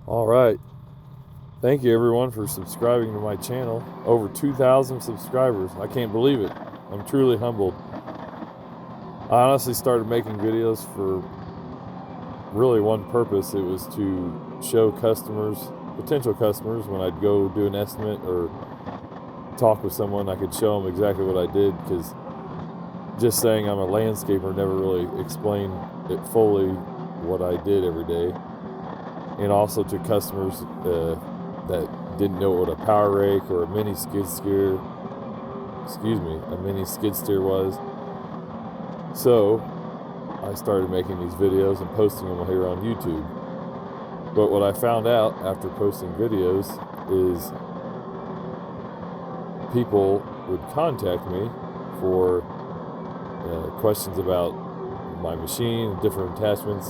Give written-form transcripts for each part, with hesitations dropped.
All right. Thank you everyone for subscribing to my channel. Over 2,000 subscribers. I can't believe it. I'm truly humbled. I honestly started making videos for really one purpose. It was to show customers, potential customers, when I'd go do an estimate or talk with someone, I could show them exactly what I did, because just saying I'm a landscaper never really explained it fully what I did every day. And also to customers that didn't know what a power rake or a mini skid steer, a mini skid steer was. So I started making these videos and posting them here on YouTube. But what I found out after posting videos is people would contact me for questions about my machine, different attachments.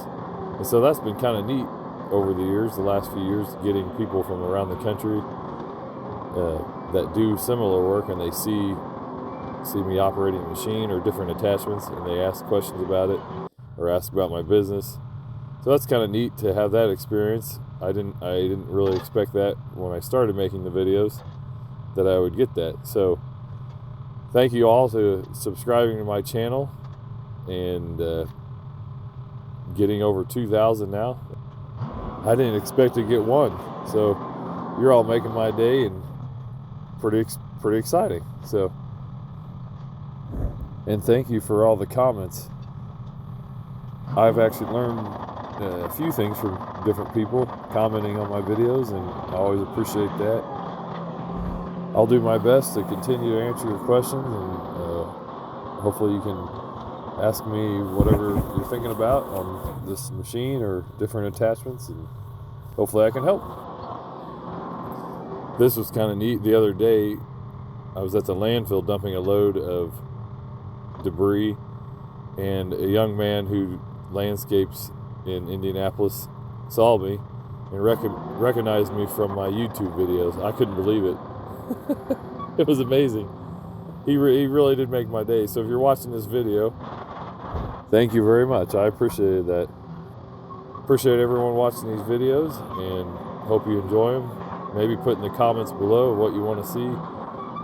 And so that's been kind of neat over the years, the last few years, getting people from around the country that do similar work, and they see me operating a machine or different attachments, and they ask questions about it or ask about my business. So that's kind of neat to have that experience. I didn't really expect that when I started making the videos, that I would get that. So thank you all to subscribing to my channel and getting over 2,000 now. I didn't expect to get one, so you're all making my day, and pretty exciting. So, and thank you for all the comments. I've actually learned a few things from different people commenting on my videos, and I always appreciate that. I'll do my best to continue to answer your questions, and hopefully you can ask me whatever you're thinking about on this machine or different attachments, and hopefully I can help. This was kind of neat. The other day I was at the landfill dumping a load of debris, and a young man who landscapes in Indianapolis saw me and recognized me from my YouTube videos. I couldn't believe it. It was amazing. He really did make my day. So if you're watching this video, thank you very much. I appreciated that. Appreciate everyone watching these videos, and hope you enjoy them. Maybe put in the comments below what you want to see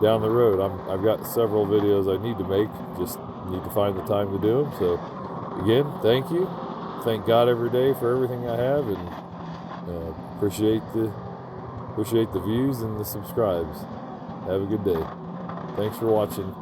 down the road. I've got several videos I need to make, just need to find the time to do them. So again, thank you. Thank God every day for everything I have, and appreciate the views and the subscribes. Have a good day. Thanks for watching.